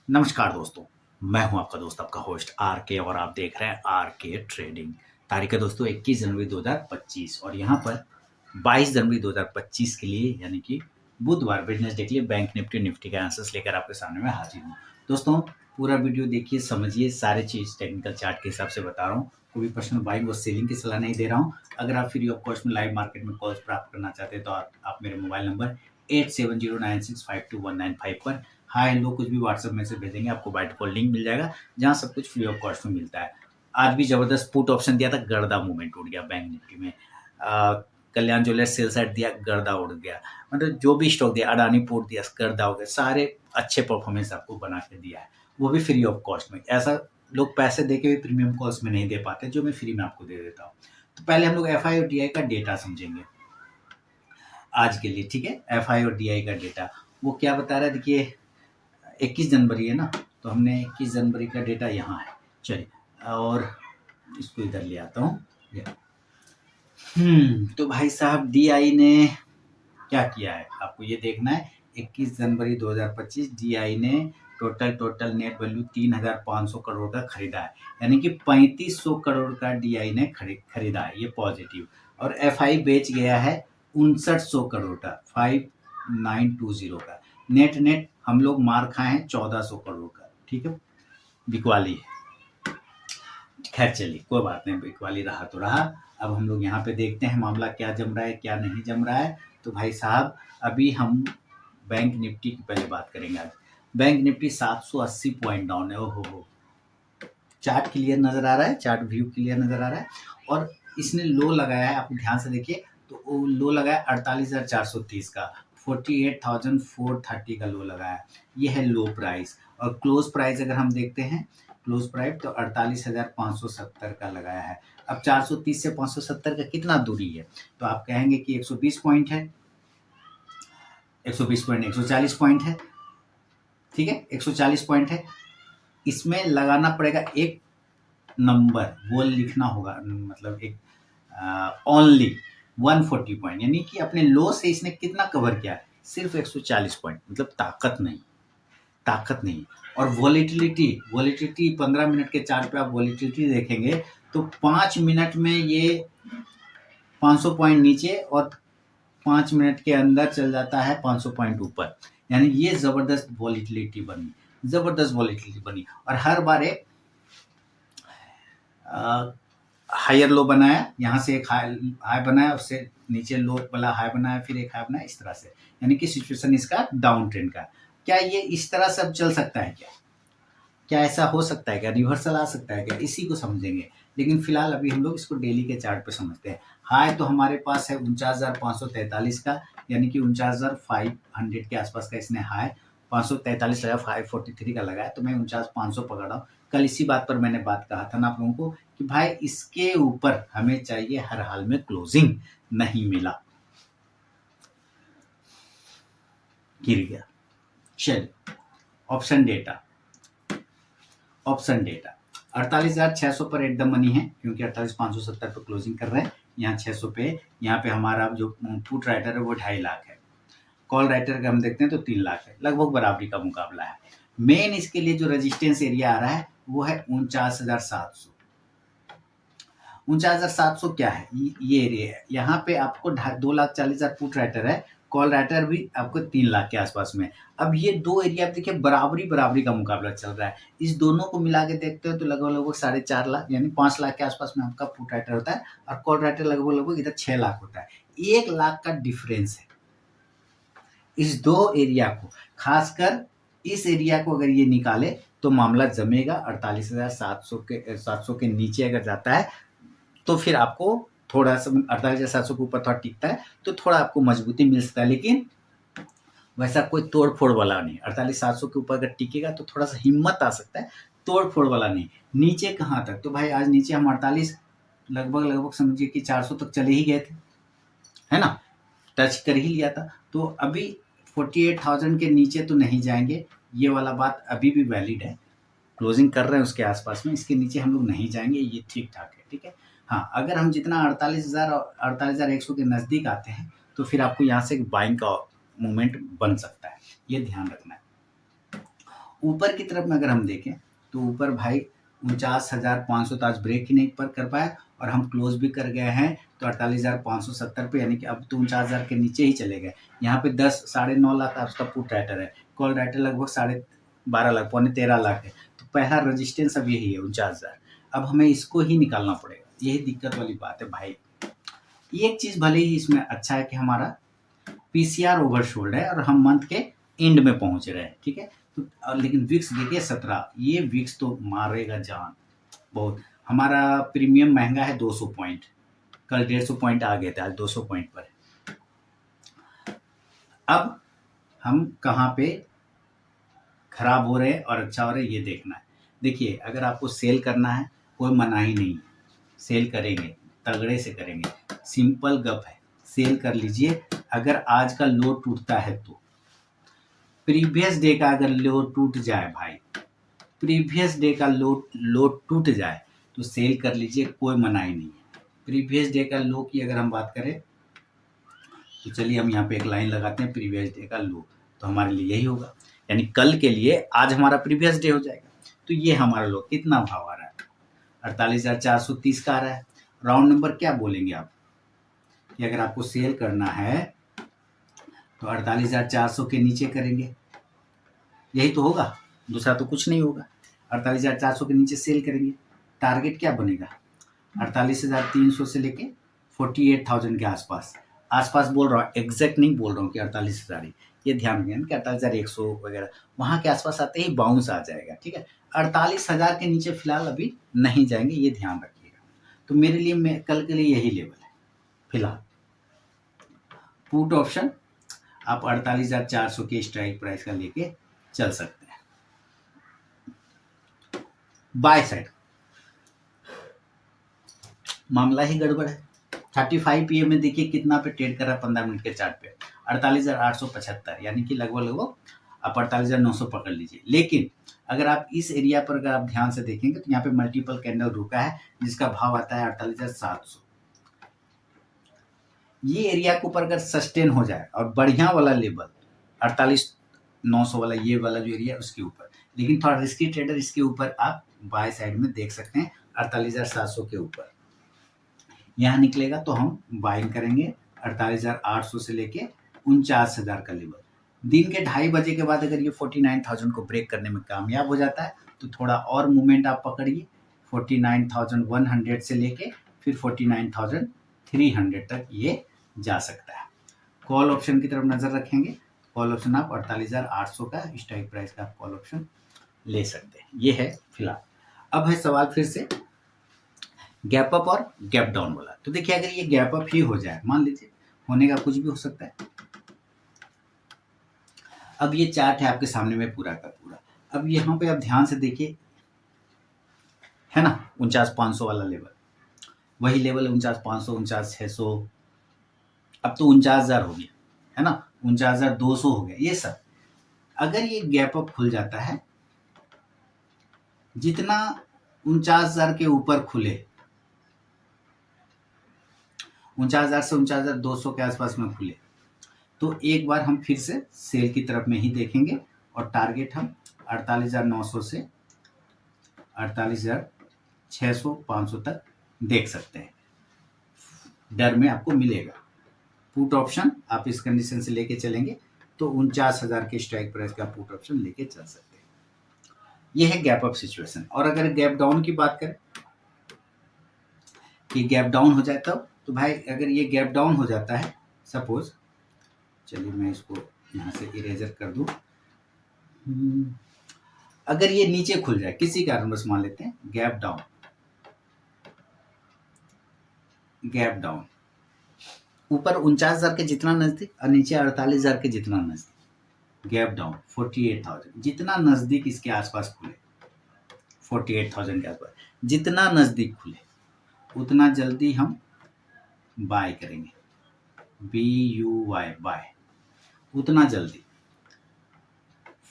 नमस्कार दोस्तों, मैं हूं आपका दोस्त, आपका होस्ट आर के और आप देख रहे हैं आर के ट्रेडिंग। तारीख है दोस्तों 21 जनवरी 2025 और यहाँ पर 22 जनवरी 2025 के लिए यानी कि बुधवार वेडनेसडे के लिए बैंक निफ्टी का आंसर्स लेकर आपके सामने मैं हाजिर हूँ। दोस्तों पूरा वीडियो देखिए, समझिए, सारे चीज़ टेक्निकल चार्ट के हिसाब से बता रहा हूँ। कोई पर्सनल बाइंग और सेलिंग की सलाह नहीं दे रहा हूँ। अगर आप फ्री ऑफ कॉस्ट में लाइव मार्केट में कॉल्स प्राप्त करना चाहते हैं तो आप मेरे मोबाइल नंबर 8709652195 पर हाय हेलो कुछ भी व्हाट्सएप मैसेज भेजेंगे, आपको बाय डिफ़ॉल्ट लिंक मिल जाएगा जहाँ सब कुछ फ्री ऑफ कॉस्ट में मिलता है। आज भी ज़बरदस्त पुट ऑप्शन दिया था, गर्दा मूवमेंट उठ गया बैंक निफ्टी में। कल्याण ज्वेलर्स सेल साइड दिया, गर्दा उड़ गया। मतलब जो भी स्टॉक दिया, अडानी पोर्ट दिया, गर्दा हो गया। सारे अच्छे परफॉर्मेंस आपको बना के दिया है, वो भी फ्री ऑफ कॉस्ट में। ऐसा लोग पैसे दे के भी प्रीमियम कॉस्ट में नहीं दे पाते, जो मैं फ्री में आपको दे देता हूँ। तो पहले हम लोग एफआई और डीआई का डेटा समझेंगे आज के लिए, ठीक है। एफआई और डीआई का डेटा वो क्या बता रहा है, देखिए 21 जनवरी है ना, तो हमने 21 जनवरी का डेटा यहाँ है। चलिए और इसको इधर ले आता हूँ। तो भाई साहब डीआई ने क्या किया है आपको ये देखना है। 21 जनवरी 2025 डीआई ने टोटल नेट वैल्यू 3,500 करोड़ का खरीदा है, यानी कि 3500 करोड़ का डीआई ने खरीदा है, ये पॉजिटिव। और एफआई बेच गया है 5900 करोड़ का, 5920 का। नेट हम लोग मार खाए हैं 1400 करोड़ का, ठीक है। बिकवाली है, खैर चलिए कोई बात नहीं, बिकवाली रहा तो रहा। अब हम लोग यहाँ पे देखते हैं मामला क्या जम रहा है क्या नहीं जम रहा है। तो भाई साहब अभी हम बैंक निफ्टी की पहले बात करेंगे। आज बैंक निफ्टी 780 पॉइंट डाउन है। ओहो हो, चार्ट क्लियर नजर आ रहा है, चार्ट व्यू क्लियर नजर आ रहा है। और इसने लो लगाया है, आप ध्यान से देखिए, तो वो लो लगाया 48,430 का, 48,430 का लो लगाया। ये है लो प्राइस। और क्लोज प्राइस अगर हम देखते हैं, क्लोज प्राइस तो 48,570 का लगाया है। अब 430 से 570 का कितना दूरी है, तो आप कहेंगे कि 120 पॉइंट है। 120 पॉइंट 140 पॉइंट है, ठीक है, 140 पॉइंट है। इसमें लगाना पड़ेगा एक नंबर, वो लिखना होगा, मतलब एक ओनली 140 पॉइंट, यानी कि अपने लो से इसने कितना कवर किया है, सिर्फ 140 पॉइंट। मतलब ताकत नहीं। और वॉलेटिलिटी 15 मिनट के चार्ट पे आप वॉलेटिलिटी देखेंगे तो 5 मिनट में ये 500 पॉइंट नीचे और 5 मिनट के अंदर चल जाता है 500 पॉइंट ऊपर। यानी ये जबरदस्त वॉलेटिलिटी बनी। और हर बार एक हायर लो बनाया, यहाँ से एक हाई बनाया, उससे नीचे लो वाला हाई बनाया, फिर एक हाई बनाया, इस तरह से। यानी कि सिचुएशन इसका डाउन ट्रेंड का। क्या ये इस तरह से अब चल सकता है क्या ऐसा हो सकता है क्या, रिवर्सल आ सकता है क्या, इसी को समझेंगे। लेकिन फिलहाल अभी हम लोग इसको डेली के चार्ट पे समझते हैं। हाई तो हमारे पास है 49,543 का, यानी कि 49,500 के आसपास का इसने हाई, 543,543 का लगाया, तो मैं 49,500 पकड़ रहा हूँ। कल इसी बात पर मैंने बात कहा था ना आप लोगों को कि भाई इसके ऊपर हमें चाहिए हर हाल में क्लोजिंग। नहीं मिला, गिर गया। चलिए ऑप्शन डेटा 48,600 पर एट द मनी है, क्योंकि 48,570 पर क्लोजिंग कर रहे हैं। यहाँ 600 पे, यहाँ पे हमारा जो पुट राइटर है वो 2.5 लाख है। कॉल राइटर का हम देखते हैं तो 3 लाख है, लगभग बराबरी का मुकाबला है। मेन इसके लिए जो रेजिस्टेंस एरिया आ रहा है वो है 49,700। 49,700 क्या है, ये एरिया है। यहाँ पे आपको 2,40,000 पुट राइटर है, कॉल राइटर भी आपको 3 लाख के आसपास में। अब ये दो एरिया देखिए बराबरी का मुकाबला चल रहा है। इस दोनों को मिला के देखते हो तो लगभग 4.5 लाख यानी 5 लाख के आसपास में आपका पुट राइटर होता है, और कॉल राइटर लगभग इधर 6 लाख होता है। 1 लाख का डिफरेंस है इस दो एरिया को। खासकर इस एरिया को अगर ये निकाले तो मामला जमेगा। 48,700 के नीचे अगर जाता है तो फिर आपको थोड़ा सा 48,700 के ऊपर थोड़ा टिकता है तो थोड़ा आपको मजबूती मिल सकता है, लेकिन वैसा कोई तोड़ फोड़ वाला नहीं। 48,700 के ऊपर अगर टिकेगा तो थोड़ा सा हिम्मत आ सकता है, तोड़ फोड़ वाला नहीं। नीचे कहाँ तक, तो भाई आज नीचे हम 48 लगभग समझिए कि 400 तक चले ही गए थे, है ना, टच कर ही लिया था। तो अभी 48,000 के नीचे तो नहीं जाएंगे, ये वाला बात अभी भी वैलिड है। क्लोजिंग कर रहे हैं उसके आसपास में, इसके नीचे हम लोग नहीं जाएंगे, ये ठीक ठाक है, ठीक है। हाँ, अगर हम जितना 48,000 और 48,100 के नज़दीक आते हैं तो फिर आपको यहाँ से एक बाइंग का मूवमेंट बन सकता है, ये ध्यान रखना है। ऊपर की तरफ में अगर हम देखें तो ऊपर भाई 49,500 तो आज ब्रेक ही नहीं पर कर पाया और हम क्लोज भी कर गए हैं तो 48,570 पे, यानी कि अब तो 49,000 के नीचे ही चले गए। यहाँ पे 10 9.5 लाख उसका पुट राइटर है, कॉल राइटर लगभग 12.5 लाख, पौने 13 लाख है। तो पहला रजिस्टेंस अब यही है 49,000। अब हमें इसको ही निकालना पड़ेगा, यही दिक्कत वाली बात है भाई। एक चीज़ भले ही इसमें अच्छा है कि हमारा पीसीआर ओवरशोल्ड है और हम मंथ के एंड में पहुंच रहे हैं, ठीक है। तो लेकिन विक्स देखिए 17, ये विक्स तो मारेगा जान बहुत। हमारा प्रीमियम महंगा है 200 पॉइंट, कल 150 पॉइंट आ गए थे, आज 200 पॉइंट पर है। अब हम कहाँ पे खराब हो रहे हैं और अच्छा हो रहा है ये देखना है। देखिए अगर आपको सेल करना है कोई मनाही नहीं है, सेल करेंगे, तगड़े से करेंगे, सिंपल गप है, सेल कर लीजिए। अगर आज का लो टूटता है तो प्रीवियस डे का अगर लो टूट जाए भाई, प्रीवियस डे का लो टूट जाए तो सेल कर लीजिए, कोई मनाही नहीं है। प्रीवियस डे का लो की अगर हम बात करें तो चलिए हम यहाँ पे एक लाइन लगाते हैं, प्रीवियस डे का लो, तो हमारे लिए यही होगा, यानी कल के लिए आज हमारा प्रीवियस डे हो जाएगा। तो ये हमारा लो कितना भाव आ रहा है, 48,430 का आ रहा है। राउंड नंबर क्या बोलेंगे आप कि अगर आपको सेल करना है तो 48,400 के नीचे करेंगे, यही तो होगा, दूसरा तो कुछ नहीं होगा। 48,400 के नीचे सेल करेंगे, टारगेट क्या बनेगा 48,300 से लेके 48,000 के आसपास, आसपास बोल रहा हूँ, एग्जैक्ट नहीं बोल रहा हूँ कि 48,000 ही, ये ध्यान रखिए कि 48,100 वगैरह वहाँ के आसपास आते ही बाउंस आ जाएगा, ठीक है। 48,000 के नीचे फिलहाल अभी नहीं जाएंगे, ये ध्यान रखिएगा। तो मेरे लिए कल के लिए यही लेवल है फिलहाल। पुट ऑप्शन आप 48,400 के स्ट्राइक प्राइस का लेके चल सकते हैं। बाय साइड मामला ही गड़बड़ है। 35 PM में देखिए कितना पे ट्रेड कर रहा है 15 मिनट के चार्ट पे, 48,875, यानी कि लगभग आप 48,900 पकड़ लीजिए। लेकिन अगर आप इस एरिया पर अगर आप ध्यान से देखेंगे तो यहाँ पे मल्टीपल कैंडल रुका है जिसका भाव आता है 48,700। ये एरिया के ऊपर अगर सस्टेन हो जाए और बढ़िया वाला लेवल 48,900 वाला, ये वाला जो एरिया है उसके ऊपर, लेकिन थोड़ा रिस्की ट्रेडर इसके ऊपर आप बाय साइड में देख सकते हैं 48,700 के ऊपर यहाँ निकलेगा तो हम बाइंग करेंगे 48,800 से लेके 49,000 का लेवल। दिन के 2:30 बजे के बाद अगर ये 49,000 को ब्रेक करने में कामयाब हो जाता है तो थोड़ा और मूवमेंट आप पकड़िए, 49,100 से लेके फिर 49,300 तक ये जा सकता है। कॉल ऑप्शन की तरफ नज़र रखेंगे, कॉल ऑप्शन आप 48,800 का स्ट्राइक प्राइस का कॉल ऑप्शन ले सकते हैं। ये है फिलहाल। अब है सवाल फिर से गैप अप और गैप डाउन वाला। तो देखिए अगर ये गैप अप ही हो जाए, मान लीजिए, होने का कुछ भी हो सकता है। अब ये चार्ट है आपके सामने में पूरा का पूरा। अब यहाँ पे आप ध्यान से देखिए, है ना 49,500 वाला लेवल, वही लेवल 49,500, 49,600, अब तो 49,000 हो गया, है ना 49,200 हो गया। ये सब अगर ये गैप अप खुल जाता है, जितना 49,000 के ऊपर खुले, 49,000 से 49,200 के आसपास में खुले, तो एक बार हम फिर से सेल की तरफ में ही देखेंगे और टारगेट हम 48,900 से 48,600 500 तक देख सकते हैं। डर में आपको मिलेगा। पुट ऑप्शन आप इस कंडीशन से लेके चलेंगे तो 49,000 के स्ट्राइक प्राइस का पुट ऑप्शन लेके चल सकते हैं। यह है गैप अप सिचुएशन। और अगर गैप डाउन की बात करें कि गैप डाउन हो जाए तब, तो भाई अगर ये गैप डाउन हो जाता है, सपोज, चलिए मैं इसको यहाँ से इरेजर कर दूं, अगर ये नीचे खुल जाए किसी कारण, बस मान लेते हैं गैप डाउन, गैप डाउन ऊपर 49,000 के जितना नजदीक और नीचे 48,000 के जितना नजदीक, गैप डाउन 48,000, जितना नजदीक इसके आसपास खुले, 48,000 के आसपास जितना नजदीक खुले उतना जल्दी हम बाय करेंगे, BUY बाय, उतना जल्दी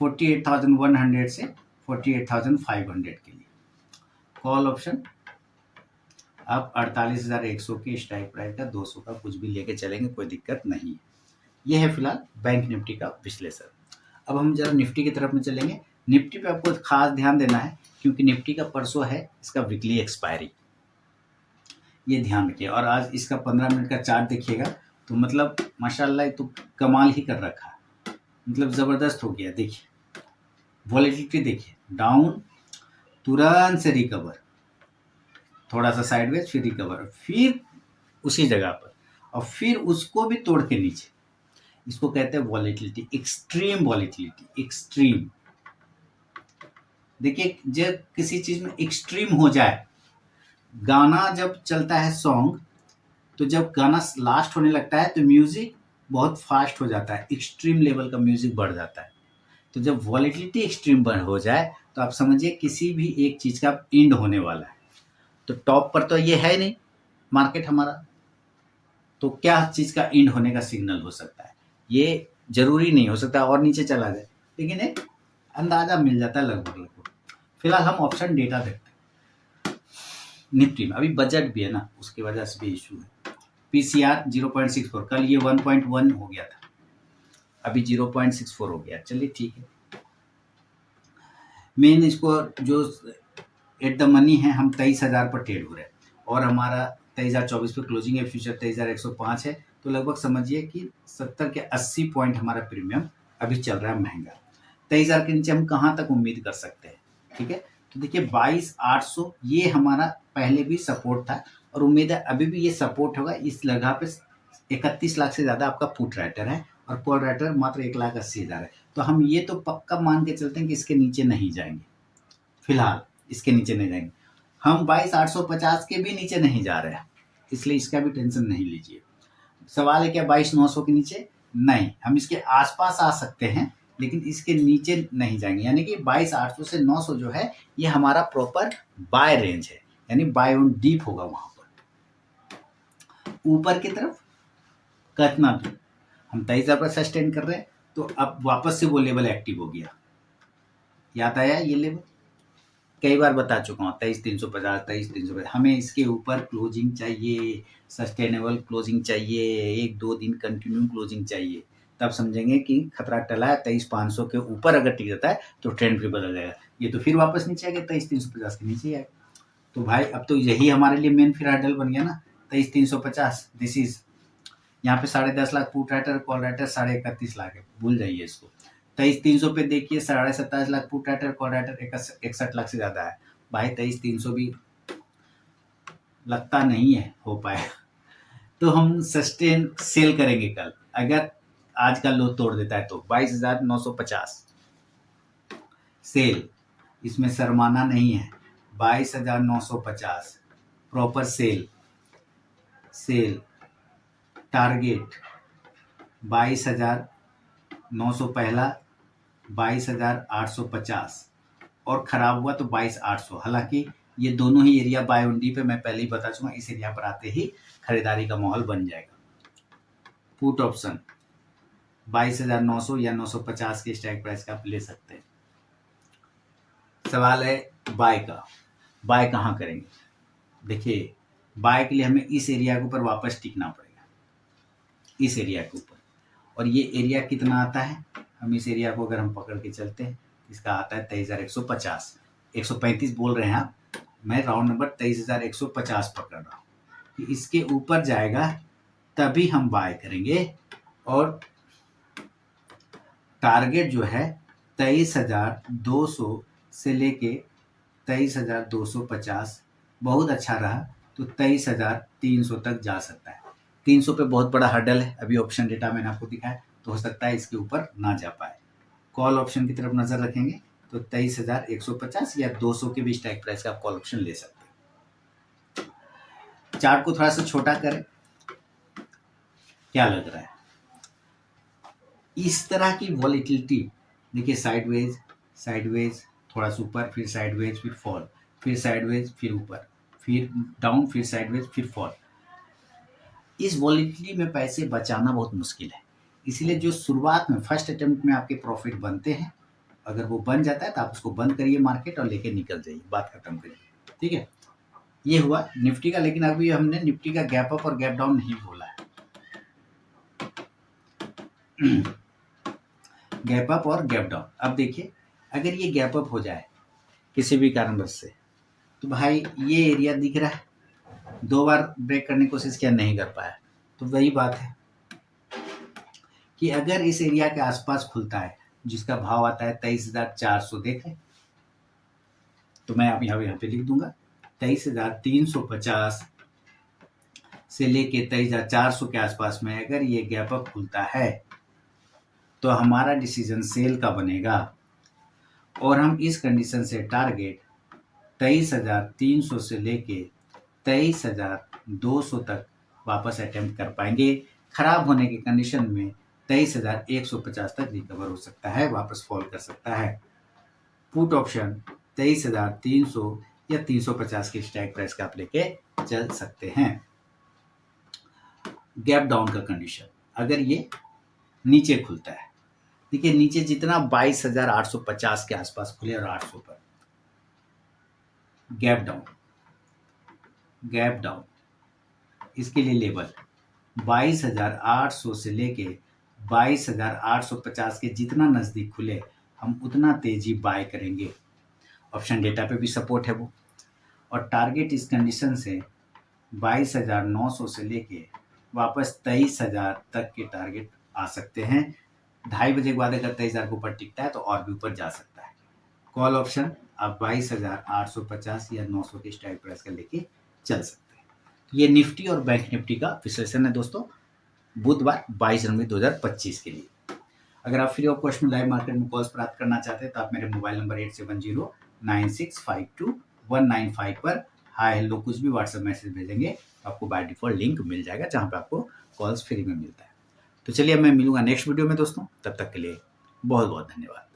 48,100 से 48,500 के लिए। कॉल ऑप्शन आप 48,100 के स्ट्राइक प्राइस का 200 का कुछ भी लेके चलेंगे, कोई दिक्कत नहीं है। यह है फिलहाल बैंक निफ्टी का विश्लेषण। अब हम जरा निफ्टी की तरफ में चलेंगे। निफ्टी पे आपको खास ध्यान देना है क्योंकि निफ्टी का परसों है इसका वीकली एक्सपायरी, ये ध्यान रखिए। और आज इसका 15 मिनट का चार्ट देखिएगा तो मतलब माशाल्लाह ये तो कमाल ही कर रखा है, मतलब ज़बरदस्त हो गया। देखिए वॉलेटिलिटी देखिए, डाउन तुरंत से रिकवर, थोड़ा सा साइडवेज फिर रिकवर, फिर उसी जगह पर और फिर उसको भी तोड़ के नीचे। इसको कहते हैं वॉलेटिलिटी, एक्सट्रीम वॉलेटिलिटी, एक्सट्रीम। देखिए जब किसी चीज में एक्सट्रीम हो जाए, गाना जब चलता है सॉन्ग, तो जब गाना लास्ट होने लगता है तो म्यूजिक बहुत फास्ट हो जाता है, एक्सट्रीम लेवल का म्यूजिक बढ़ जाता है। तो जब वॉलेटिलिटी एक्सट्रीम बढ़ हो जाए तो आप समझिए किसी भी एक चीज का एंड होने वाला है। तो टॉप पर तो ये है नहीं मार्केट हमारा, तो क्या चीज का एंड होने का सिग्नल हो सकता है? ये जरूरी नहीं हो सकता और नीचे चला जाए, लेकिन एक अंदाजा मिल जाता है लगभग लगभग। फिलहाल हम ऑप्शन डेटा देखते हैं। निफ्टी में अभी बजट भी है ना, उसकी वजह से भी इशू है। पीसीआर 0.64, कल ये 1.1 हो गया था, अभी 0.64 हो गया। चलिए ठीक है। मेन इसको जो एट द मनी है, हम 23,000 पर ट्रेड हो रहे हैं और हमारा 23,024 पे क्लोजिंग है, फ्यूचर 23,105 है। तो लगभग समझिए कि 70 के 80 पॉइंट हमारा प्रीमियम अभी चल रहा है महंगा। 23,000 के नीचे हम कहाँ तक उम्मीद कर सकते हैं? ठीक है, तो देखिए 22,800 ये हमारा पहले भी सपोर्ट था और उम्मीद है अभी भी ये सपोर्ट होगा। इस जगह पे 31 लाख से ज़्यादा आपका पुट राइटर है और कॉल राइटर मात्र 1,80,000 है। तो हम ये तो पक्का मान के चलते हैं कि इसके नीचे नहीं जाएंगे, फिलहाल इसके नीचे नहीं जाएंगे। हम 22,850 के भी नीचे नहीं जा रहे हैं, इसलिए इसका भी टेंशन नहीं लीजिए। सवाल है क्या 22,900 के नीचे? नहीं, हम इसके आसपास आ सकते हैं लेकिन इसके नीचे नहीं जाएंगे। यानी कि 22,800 से 900 जो है ये हमारा प्रॉपर बाय रेंज है, यानी बाय ऑन डीप होगा वहां पर। ऊपर की तरफ कितना दूर? हम 23,000 पर सस्टेन कर रहे हैं, तो अब वापस से वो लेवल एक्टिव हो गया। याद आया ये लेवल? कई बार बता चुका हूँ 23,350, 23,350। हमें इसके ऊपर क्लोजिंग चाहिए, सस्टेनेबल क्लोजिंग चाहिए, 1-2 दिन कंटिन्यू क्लोजिंग चाहिए, तब समझेंगे कि खतरा टला है। 23,500 के ऊपर अगर टिक जाता है तो ट्रेंड फिर बदल जाएगा। ये तो फिर वापस नीचे आ गया, 23,350 के नीचे आएगा। तो भाई अब तो यही हमारे लिए मेन फिर हर्डल बन गया ना, 23,350। दिस इज यहाँ पे 10.5 lakh put writer, call writer 31.5 lakh है, भूल जाइए इसको। 23,300 पे देखिए 27.5 lakh put writer, call writer 61 lakh से ज्यादा है। भाई 23,300 भी लगता नहीं है हो पाएगा, तो हम सस्टेन सेल करेंगे कल, अगर आज का लो तोड़ देता है तो 22,950 सेल, इसमें शर्माना नहीं है। 22,950 प्रॉपर सेल, सेल टारगेट 22,900 पहला, 22,850 और खराब हुआ तो 22,800। हालांकि ये दोनों ही एरिया बाय ऑन डी पे मैं पहले ही बता चुका, इस एरिया पर आते ही खरीदारी का माहौल बन जाएगा। पुट ऑप्शन 22,900 या 950 के स्ट्राइक प्राइस का आप ले सकते हैं। सवाल है बाय का, बाय कहाँ करेंगे? देखिए बाय के लिए हमें इस एरिया के ऊपर वापस टिकना पड़ेगा, इस एरिया के ऊपर। और ये एरिया कितना आता है? हम इस एरिया को अगर हम पकड़ के चलते हैं, इसका आता है 23,150, 135 बोल रहे हैं आप, मैं राउंड नंबर 23,150 पकड़ रहा हूँ। इसके ऊपर जाएगा तभी हम बाय करेंगे और टारगेट जो है 23,200 से लेके 23,250 बहुत अच्छा रहा तो 23,300 तक जा सकता है। 300 पे बहुत बड़ा हर्डल है, अभी ऑप्शन डेटा मैंने आपको दिखाया, तो हो सकता है इसके ऊपर ना जा पाए। कॉल ऑप्शन की तरफ नजर रखेंगे तो 23,150 या 200 के भी स्ट्राइक प्राइस का आप कॉल ऑप्शन ले सकते हैं। चार्ट को थोड़ा सा छोटा करें, क्या लग रहा है? इस तरह की वॉलेटिलिटी देखिए, साइडवेज साइडवेज, थोड़ा सा ऊपर, फिर साइडवेज, फिर फॉल, फिर साइडवेज, फिर ऊपर, फिर डाउन, फिर साइडवेज, फिर फॉल। इस वॉलेटिलिटी में पैसे बचाना बहुत मुश्किल है, इसलिए जो शुरुआत में फर्स्ट अटेम्प्ट में आपके प्रॉफिट बनते हैं, अगर वो बन जाता है तो आप उसको बंद करिए मार्केट और लेके निकल जाइए, बात खत्म करिए। ठीक है, ये हुआ निफ्टी का। लेकिन अभी हमने निफ्टी का गैप अप और गैप डाउन नहीं बोला है। गैप अप और गैप डाउन, अब देखिए अगर ये गैप अप हो जाए किसी भी कारणवश से, तो भाई ये एरिया दिख रहा है, 2 बार ब्रेक करने की कोशिश किया, नहीं कर पाया। तो वही बात है कि अगर इस एरिया के आसपास खुलता है जिसका भाव आता है 23,400, देख लें, तो मैं अब यहाँ पे लिख दूंगा 23,350 से लेके 23,400 के आसपास में अगर ये गैप अप खुलता है तो हमारा डिसीजन सेल का बनेगा, और हम इस कंडीशन से टारगेट 23,300 से लेके 23,200 तक वापस अटेम्प्ट कर पाएंगे। खराब होने की कंडीशन में 23,150 तक रिकवर हो सकता है, वापस फॉल कर सकता है। पुट ऑप्शन 23,300 या 350 के स्ट्राइक प्राइस का आप लेके चल सकते हैं। गैप डाउन का कंडीशन, अगर ये नीचे खुलता है, देखिए नीचे जितना 22,850 के आसपास खुले और 800 पर, गैप डाउन, इसके लिए लेवल 22,800 से लेके 22,850 के जितना नज़दीक खुले हम उतना तेजी बाय करेंगे। ऑप्शन डेटा पे भी सपोर्ट है वो, और टारगेट इस कंडीशन से 22,900 से लेके वापस 23,000 तक के टारगेट आ सकते हैं। 2:30 बजे के बाद अगर 23,000 के ऊपर टिकता है तो और भी ऊपर जा सकता है। कॉल ऑप्शन आप 22,850 या 900 के स्ट्राइक प्राइस का लेके चल सकते हैं। ये निफ्टी और बैंक निफ्टी का विश्लेषण है दोस्तों, बुधवार 22 जनवरी 2025 के लिए। अगर आप फ्री ऑफ कॉस्ट में लाइव मार्केट में कॉल्स प्राप्त करना चाहते हैं तो आप मेरे मोबाइल नंबर 8709652195 पर हाय हेलो कुछ भी व्हाट्सएप मैसेज भेजेंगे, आपको बाय डिफॉल्ट लिंक मिल जाएगा जहाँ पे आपको कॉल्स फ्री में मिलता है। तो चलिए मैं मिलूंगा नेक्स्ट वीडियो में दोस्तों, तब तक के लिए बहुत बहुत धन्यवाद।